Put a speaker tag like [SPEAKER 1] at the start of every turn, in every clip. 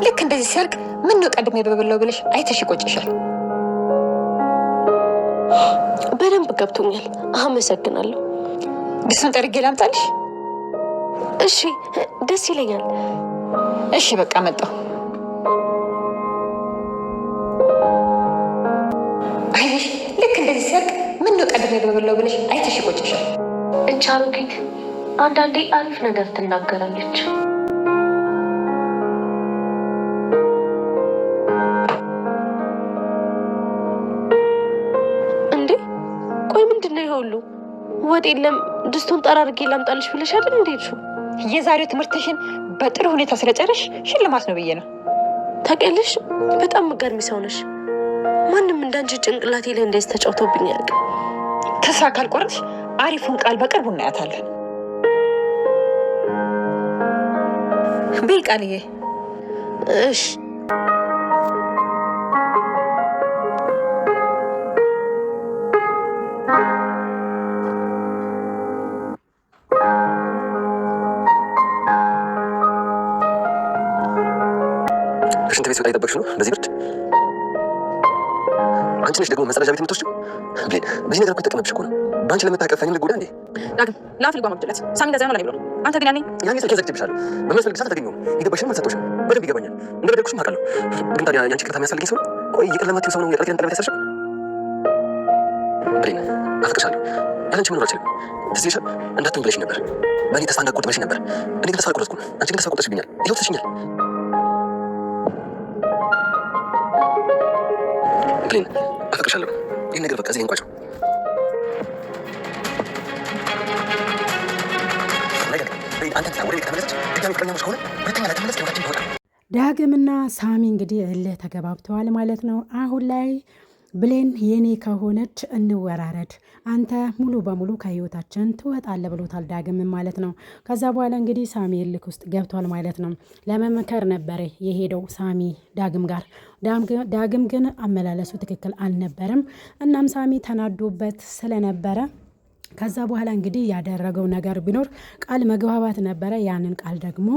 [SPEAKER 1] ልክ እንደዚህ ሲያልቅ ምን ነው ቀድሜ በበላው ብለሽ አይተሽ ይቆጭሻል።
[SPEAKER 2] በደንብ ገብቶኛል። አመሰግናለሁ።
[SPEAKER 1] ድስቱን ጠርጌ ላምጣልሽ?
[SPEAKER 2] እሺ፣ ደስ ይለኛል።
[SPEAKER 1] እሺ፣ በቃ መጣሁ። አይሽ ልክ እንደዚህ ሲያልቅ ምን ነው ቀድሜ በበላው ብለሽ አይተሽ ይቆጭሻል።
[SPEAKER 2] እንቻሮጊት አንዳንዴ አሪፍ ነገር ትናገራለች። እንዴ ቆይ ምንድነው ይሁሉ? ወጥ የለም ድስቱን ጠራርጌ ላምጣልሽ ብለሽ አይደል እንዴ?
[SPEAKER 1] የዛሬው ትምህርትሽን በጥሩ ሁኔታ ስለጨረሽ ሽልማት ነው ብዬ ነው።
[SPEAKER 2] ታውቂያለሽ በጣም መገርሚ ሰው ነሽ። ማንም እንዳንቺ ጭንቅላቴ ላይ እንደዚህ ተጫውቶብኝ ያውቅ።
[SPEAKER 1] ተስፋ ካልቆረጥሽ አሪፉን ቃል በቅርቡ እናያታለን። በይ ቃልዬ።
[SPEAKER 2] እሺ
[SPEAKER 3] ሽንት ቤት ስወጣ የጠበቅሽ ነው በዚህ ብርድ? አንቺ ነሽ ደግሞ መጸዳጃ ቤት የምትወስጂው? ብሌን በዚህ ነገር እኮ የተጠቀመብሽ እኮ ነው። በአንቺ ለመታቀፈኝም ልጎዳ እንዴ?
[SPEAKER 1] ዳግም ላፍ ልጓ ማብደለት ሳሚ እንደዚያ ነው ላይ ብሎ ነው። አንተ ግን ያኔ
[SPEAKER 3] ስልኬን ዘግቼብሻለሁ። በሚያስፈልግ ሰዓት አልተገኘሁም። የገባሽንም አልሰጠሁሽም። በደንብ ይገባኛል። እንደበደልኩሽም አውቃለሁ። ግን ታዲያ የአንቺ ይቅርታ የሚያስፈልገኝ ሰው ነው? ቆይ ይቅር ለማትይው ሰው ነው የጠላቴን ቀለበት ያሰርሽው? ብሌን አፈቅርሻለሁ። ያለ አንቺ መኖር አልችልም። ትዝ ይልሻል እንዳትሆኝ ብለሽኝ ነበር። በእኔ ተስፋ እንዳትቆርጥ ብለሽኝ ነበር። እኔ ግን ተስፋ አልቆረጥኩም። አንቺ ግን ተስፋ ቆርጠሽብኛል። ይኸው ትተሽኛል። ብሌን አፈቅርሻለሁ። ይህን ነገር በቃ እዚህ እንቋጨው።
[SPEAKER 4] ዳግምና ሳሚ እንግዲህ እልህ ተገባብተዋል ማለት ነው። አሁን ላይ ብሌን የኔ ከሆነች እንወራረድ፣ አንተ ሙሉ በሙሉ ከህይወታችን ትወጣለህ ብሎታል ዳግም ማለት ነው። ከዛ በኋላ እንግዲህ ሳሚ እልክ ውስጥ ገብቷል ማለት ነው። ለመመከር ነበረ የሄደው ሳሚ ዳግም ጋር። ዳግም ግን አመላለሱ ትክክል አልነበረም። እናም ሳሚ ተናዶበት ስለነበረ ከዛ በኋላ እንግዲህ ያደረገው ነገር ቢኖር ቃል መግባባት ነበረ። ያንን ቃል ደግሞ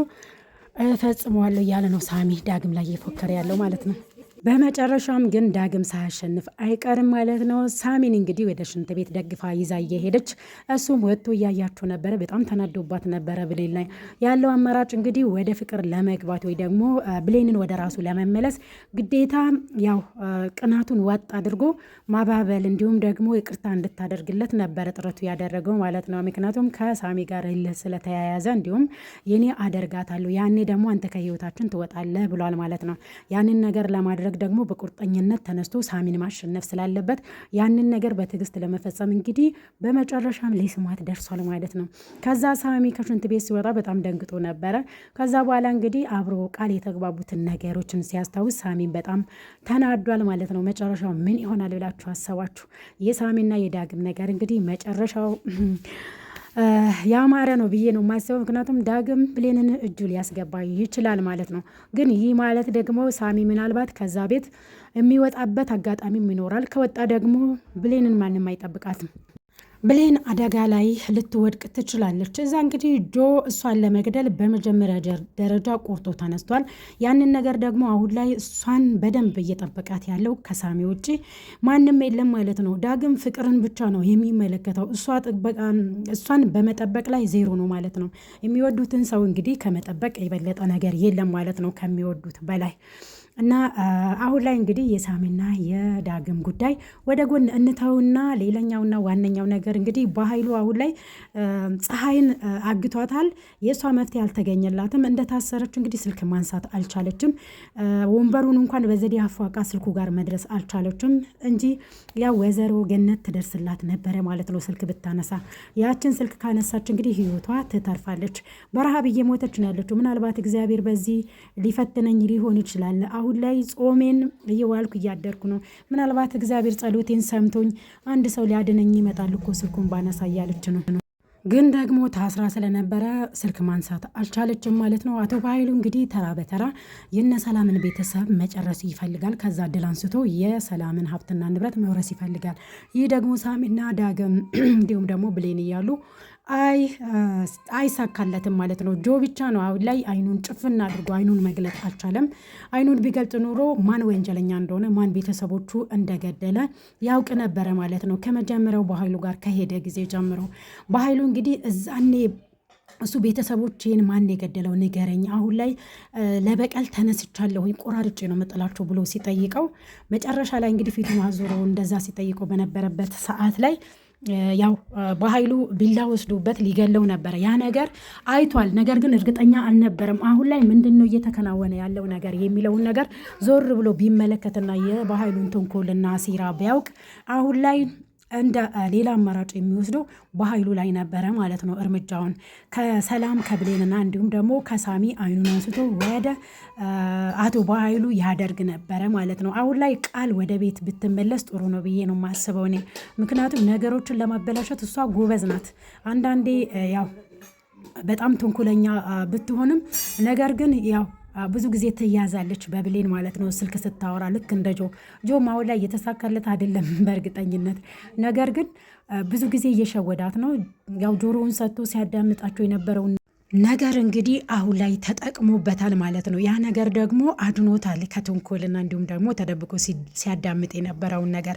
[SPEAKER 4] እፈጽመዋለሁ እያለ ነው ሳሚ ዳግም ላይ እየፎከረ ያለው ማለት ነው። በመጨረሻም ግን ዳግም ሳያሸንፍ አይቀርም ማለት ነው። ሳሚን እንግዲህ ወደ ሽንት ቤት ደግፋ ይዛ እየሄደች እሱም ወጥቶ እያያቸው ነበረ። በጣም ተናዶባት ነበረ። ብሌን ላይ ያለው አማራጭ እንግዲህ ወደ ፍቅር ለመግባት ወይ ደግሞ ብሌንን ወደ ራሱ ለመመለስ ግዴታ ያው ቅናቱን ዋጥ አድርጎ ማባበል እንዲሁም ደግሞ ይቅርታ እንድታደርግለት ነበረ ጥረቱ ያደረገው ማለት ነው። ምክንያቱም ከሳሚ ጋር ስለተያያዘ እንዲሁም የኔ አደርጋታለሁ ያኔ ደግሞ አንተ ከህይወታችን ትወጣለህ ብሏል ማለት ነው። ያንን ነገር ለማድረግ ደግሞ በቁርጠኝነት ተነስቶ ሳሚን ማሸነፍ ስላለበት ያንን ነገር በትዕግስት ለመፈጸም እንግዲህ በመጨረሻም ሊስማት ደርሷል ማለት ነው። ከዛ ሳሚ ከሽንት ቤት ሲወጣ በጣም ደንግጦ ነበረ። ከዛ በኋላ እንግዲህ አብሮ ቃል የተግባቡትን ነገሮችን ሲያስታውስ ሳሚን በጣም ተናዷል ማለት ነው። መጨረሻው ምን ይሆናል ብላችሁ አሰባችሁ? የሳሚና የዳግም ነገር እንግዲህ መጨረሻው ያማረ ነው ብዬ ነው የማስበው። ምክንያቱም ዳግም ብሌንን እጁ ሊያስገባ ይችላል ማለት ነው። ግን ይህ ማለት ደግሞ ሳሚ ምናልባት ከዛ ቤት የሚወጣበት አጋጣሚም ይኖራል። ከወጣ ደግሞ ብሌንን ማንም አይጠብቃትም። ብሌን አደጋ ላይ ልትወድቅ ትችላለች። እዛ እንግዲህ ጆ እሷን ለመግደል በመጀመሪያ ደረጃ ቆርጦ ተነስቷል። ያንን ነገር ደግሞ አሁን ላይ እሷን በደንብ እየጠበቃት ያለው ከሳሚ ውጭ ማንም የለም ማለት ነው። ዳግም ፍቅርን ብቻ ነው የሚመለከተው። እሷን በመጠበቅ ላይ ዜሮ ነው ማለት ነው። የሚወዱትን ሰው እንግዲህ ከመጠበቅ የበለጠ ነገር የለም ማለት ነው ከሚወዱት በላይ እና አሁን ላይ እንግዲህ የሳሚና የዳግም ጉዳይ ወደ ጎን እንተውና ሌላኛውና ዋነኛው ነገር እንግዲህ በኃይሉ አሁን ላይ ፀሐይን አግቷታል። የእሷ መፍትሄ አልተገኘላትም። እንደታሰረች እንግዲህ ስልክ ማንሳት አልቻለችም። ወንበሩን እንኳን በዘዴ አፏቃ ስልኩ ጋር መድረስ አልቻለችም እንጂ ያው ወይዘሮ ገነት ትደርስላት ነበረ ማለት ነው ስልክ ብታነሳ። ያችን ስልክ ካነሳች እንግዲህ ህይወቷ ትተርፋለች። በረሃብ እየሞተች ነው ያለችው። ምናልባት እግዚአብሔር በዚህ ሊፈትነኝ ሊሆን ይችላል። አሁን ላይ ጾሜን እየዋልኩ እያደርኩ ነው። ምናልባት እግዚአብሔር ጸሎቴን ሰምቶኝ አንድ ሰው ሊያድነኝ ይመጣል እኮ ስልኩን ባነሳ እያለች ነው። ግን ደግሞ ታስራ ስለነበረ ስልክ ማንሳት አልቻለችም ማለት ነው። አቶ ባይሉ እንግዲህ ተራ በተራ የነ ሰላምን ቤተሰብ መጨረስ ይፈልጋል። ከዛ ድል አንስቶ የሰላምን ሀብትና ንብረት መውረስ ይፈልጋል። ይህ ደግሞ ሳሚና ዳግም እንዲሁም ደግሞ ብሌን እያሉ አይሳካለትም ማለት ነው። ጆ ብቻ ነው አሁን ላይ አይኑን ጭፍን አድርጎ አይኑን መግለጥ አልቻለም። አይኑን ቢገልጥ ኑሮ ማን ወንጀለኛ እንደሆነ ማን ቤተሰቦቹ እንደገደለ ያውቅ ነበረ ማለት ነው። ከመጀመሪያው በኃይሉ ጋር ከሄደ ጊዜ ጀምሮ በኃይሉ እንግዲህ እዛኔ እሱ ቤተሰቦቼን ማን የገደለው ንገረኝ፣ አሁን ላይ ለበቀል ተነስቻለሁኝ ቆራርጬ ነው መጥላቸው ብሎ ሲጠይቀው መጨረሻ ላይ እንግዲህ ፊቱን አዙሮ እንደዛ ሲጠይቀው በነበረበት ሰዓት ላይ ያው በኃይሉ ቢላ ወስዶበት ሊገለው ነበረ። ያ ነገር አይቷል፣ ነገር ግን እርግጠኛ አልነበረም። አሁን ላይ ምንድን ነው እየተከናወነ ያለው ነገር የሚለውን ነገር ዞር ብሎ ቢመለከትና የበኃይሉን ተንኮልና ሴራ ቢያውቅ አሁን ላይ እንደ ሌላ አማራጭ የሚወስደው በኃይሉ ላይ ነበረ ማለት ነው። እርምጃውን ከሰላም ከብሌንና እንዲሁም ደግሞ ከሳሚ አይኑን አንስቶ ወደ አቶ በኃይሉ ያደርግ ነበረ ማለት ነው። አሁን ላይ ቃል ወደ ቤት ብትመለስ ጥሩ ነው ብዬ ነው የማስበው እኔ። ምክንያቱም ነገሮችን ለማበላሸት እሷ ጎበዝ ናት። አንዳንዴ ያው በጣም ተንኮለኛ ብትሆንም ነገር ግን ያው ብዙ ጊዜ ትያዛለች በብሌን ማለት ነው። ስልክ ስታወራ ልክ እንደ ጆ አሁን ላይ እየተሳካለት አይደለም በእርግጠኝነት። ነገር ግን ብዙ ጊዜ እየሸወዳት ነው። ያው ጆሮውን ሰጥቶ ሲያዳምጣቸው የነበረውን ነገር እንግዲህ አሁን ላይ ተጠቅሞበታል ማለት ነው። ያ ነገር ደግሞ አድኖታል ከተንኮልና እንዲሁም ደግሞ ተደብቆ ሲያዳምጥ የነበረውን ነገር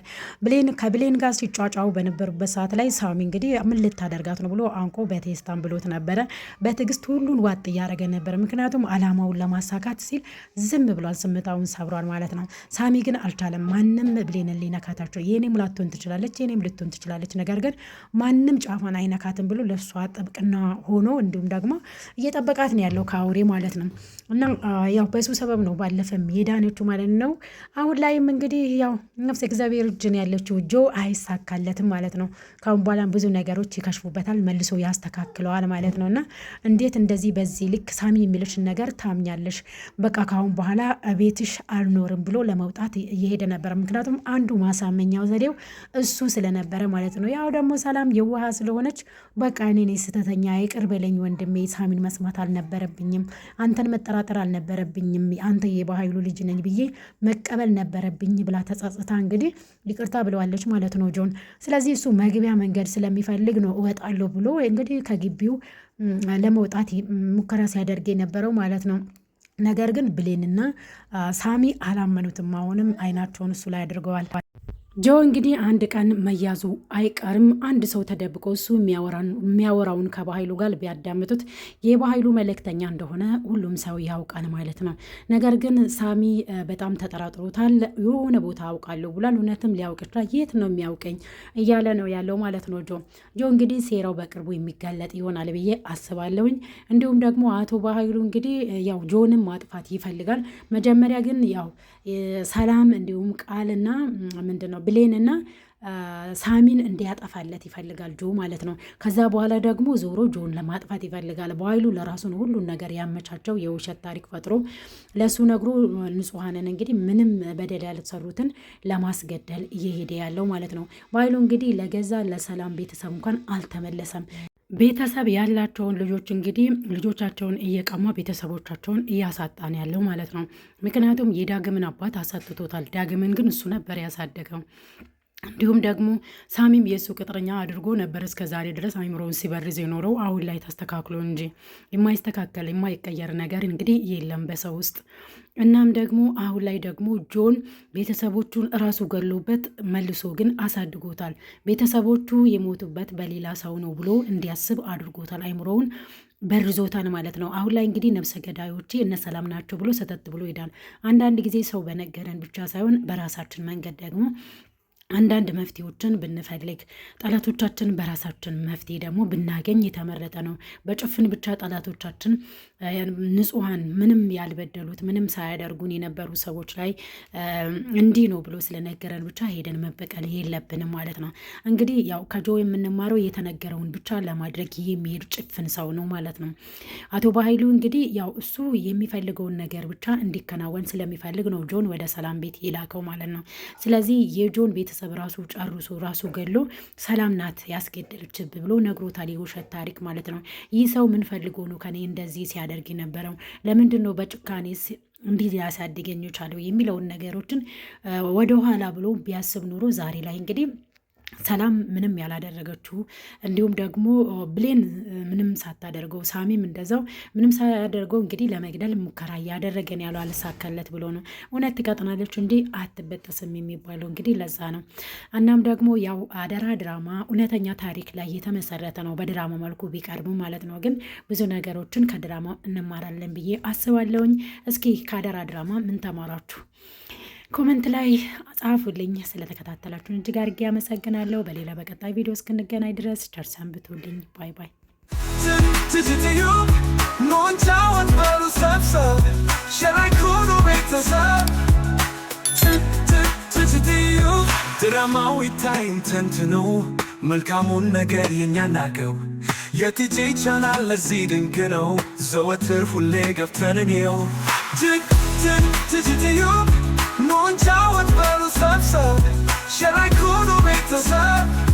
[SPEAKER 4] ከብሌን ጋር ሲጫጫው በነበሩበት ሰዓት ላይ ሳሚ እንግዲህ ምን ልታደርጋት ነው ብሎ አንቆ በቴስታን ብሎት ነበረ። በትዕግስት ሁሉን ዋጥ እያደረገ ነበረ። ምክንያቱም አላማውን ለማሳካት ሲል ዝም ብሏል፣ ስምታውን ሰብሯል ማለት ነው። ሳሚ ግን አልቻለም። ማንም ብሌንን ሊነካታቸው የኔም ላትሆን ትችላለች፣ የኔም ልትሆን ትችላለች፣ ነገር ግን ማንም ጫፏን አይነካትም ብሎ ለእሷ ጥብቅና ሆኖ እንዲሁም ደግሞ እየጠበቃት ነው ያለው ከአውሬ ማለት ነው። እና ያው በሱ ሰበብ ነው ባለፈም የዳነችው ማለት ነው። አሁን ላይም እንግዲህ ያው ነፍስ እግዚአብሔር እጅን ያለችው ጆ አይሳካለትም ማለት ነው። ካሁን በኋላ ብዙ ነገሮች ይከሽፉበታል፣ መልሶ ያስተካክለዋል ማለት ነው። እና እንዴት እንደዚህ በዚህ ልክ ሳሚ የሚልሽን ነገር ታምኛለሽ? በቃ ካሁን በኋላ ቤትሽ አልኖርም ብሎ ለመውጣት እየሄደ ነበር። ምክንያቱም አንዱ ማሳመኛው ዘዴው እሱ ስለነበረ ማለት ነው። ያው ደግሞ ሰላም የዋሃ ስለሆነች በቃ እኔ ስህተተኛ ይቅር በለኝ ወንድሜ፣ ሳሚን መስማት አልነበረብኝም፣ አንተን መጠራጠር አልነበረብኝም፣ አንተ የበኃይሉ ልጅ ነኝ ብዬ መቀበል ነበረብኝ ብላ ተጸጽታ እንግዲህ ይቅርታ ብለዋለች ማለት ነው ጆን። ስለዚህ እሱ መግቢያ መንገድ ስለሚፈልግ ነው እወጣለሁ ብሎ እንግዲህ ከግቢው ለመውጣት ሙከራ ሲያደርግ የነበረው ማለት ነው። ነገር ግን ብሌንና ሳሚ አላመኑትም። አሁንም አይናቸውን እሱ ላይ አድርገዋል። ጆ እንግዲህ አንድ ቀን መያዙ አይቀርም። አንድ ሰው ተደብቆ እሱ የሚያወራውን ከበኃይሉ ጋር ቢያዳምጡት የበኃይሉ መልእክተኛ እንደሆነ ሁሉም ሰው ያውቃል ማለት ነው። ነገር ግን ሳሚ በጣም ተጠራጥሮታል። የሆነ ቦታ አውቃለሁ ብሏል። እውነትም ሊያውቅ ይችላል። የት ነው የሚያውቀኝ እያለ ነው ያለው ማለት ነው። ጆ እንግዲህ ሴራው በቅርቡ የሚጋለጥ ይሆናል ብዬ አስባለሁኝ። እንዲሁም ደግሞ አቶ በኃይሉ እንግዲህ ያው ጆንም ማጥፋት ይፈልጋል። መጀመሪያ ግን ያው ሰላም እንዲሁም ቃልና ምንድን ነው ብሌንና ሳሚን እንዲያጠፋለት ይፈልጋል ጆ ማለት ነው። ከዛ በኋላ ደግሞ ዞሮ ጆን ለማጥፋት ይፈልጋል። በኃይሉ ለራሱ ነው ሁሉን ነገር ያመቻቸው። የውሸት ታሪክ ፈጥሮ ለሱ ነግሮ ንጹሐንን እንግዲህ ምንም በደል ያልሰሩትን ለማስገደል እየሄደ ያለው ማለት ነው። በኃይሉ እንግዲህ ለገዛ ለሰላም ቤተሰብ እንኳን አልተመለሰም። ቤተሰብ ያላቸውን ልጆች እንግዲህ ልጆቻቸውን እየቀማ ቤተሰቦቻቸውን እያሳጣን ያለው ማለት ነው። ምክንያቱም የዳግምን አባት አሳጥቶታል። ዳግምን ግን እሱ ነበር ያሳደገው። እንዲሁም ደግሞ ሳሚም የእሱ ቅጥረኛ አድርጎ ነበር እስከ ዛሬ ድረስ አይምሮውን ሲበርዝ የኖረው። አሁን ላይ ተስተካክሎ እንጂ የማይስተካከል የማይቀየር ነገር እንግዲህ የለም በሰው ውስጥ። እናም ደግሞ አሁን ላይ ደግሞ ጆን ቤተሰቦቹን እራሱ ገሎበት መልሶ ግን አሳድጎታል። ቤተሰቦቹ የሞቱበት በሌላ ሰው ነው ብሎ እንዲያስብ አድርጎታል። አይምሮውን በርዞታል ማለት ነው። አሁን ላይ እንግዲህ ነፍሰ ገዳዮቼ እነ ሰላም ናቸው ብሎ ሰተት ብሎ ይሄዳል። አንዳንድ ጊዜ ሰው በነገረን ብቻ ሳይሆን በራሳችን መንገድ ደግሞ አንዳንድ መፍትሄዎችን ብንፈልግ ጠላቶቻችን በራሳችን መፍትሄ ደግሞ ብናገኝ የተመረጠ ነው። በጭፍን ብቻ ጠላቶቻችን ንጹሐን ምንም ያልበደሉት ምንም ሳያደርጉን የነበሩ ሰዎች ላይ እንዲህ ነው ብሎ ስለነገረን ብቻ ሄደን መበቀል የለብንም ማለት ነው። እንግዲህ ያው ከጆ የምንማረው የተነገረውን ብቻ ለማድረግ የሚሄድ ጭፍን ሰው ነው ማለት ነው። አቶ በኃይሉ እንግዲህ ያው እሱ የሚፈልገውን ነገር ብቻ እንዲከናወን ስለሚፈልግ ነው ጆን ወደ ሰላም ቤት የላከው ማለት ነው። ስለዚህ የጆን ቤተሰብ ራሱ ጨርሶ ራሱ ገሎ ሰላም ናት ያስገደለችብ ብሎ ነግሮታል። የውሸት ታሪክ ማለት ነው። ይህ ሰው ምን ፈልጎ ነው ከኔ እንደዚህ ሲያደርግ የነበረው? ለምንድን ነው በጭካኔ እንዲህ ሊያሳድገኝ ቻለው የሚለውን ነገሮችን ወደኋላ ብሎ ቢያስብ ኑሮ ዛሬ ላይ እንግዲህ ሰላም ምንም ያላደረገችው እንዲሁም ደግሞ ብሌን ምንም ሳታደርገው ሳሚም እንደዛው ምንም ሳያደርገው እንግዲህ ለመግደል ሙከራ እያደረገን ያለው አልሳካለት ብሎ ነው። እውነት ትቀጥናለች እንጂ አትበጠስም የሚባለው እንግዲህ ለዛ ነው። እናም ደግሞ ያው አደራ ድራማ እውነተኛ ታሪክ ላይ የተመሰረተ ነው፣ በድራማ መልኩ ቢቀርቡ ማለት ነው። ግን ብዙ ነገሮችን ከድራማ እንማራለን ብዬ አስባለሁኝ። እስኪ ከአደራ ድራማ ምን ተማራችሁ? ኮመንት ላይ ጻፉልኝ። ስለተከታተላችሁን እጅግ አድርጌ አመሰግናለሁ። በሌላ በቀጣይ ቪዲዮ እስክንገናኝ ድረስ ቸር ሰንብቱልኝ። ባይ ባይ።
[SPEAKER 5] ድራማው ይታይን ተንትኖ መልካሙን ነገር የኛ ናገው የቲጂ ቻናል ለዚህ ድንቅ ነው። ዘወትር ሁሌ ገብተን እንየው Moncha what better subside Shall I call no better side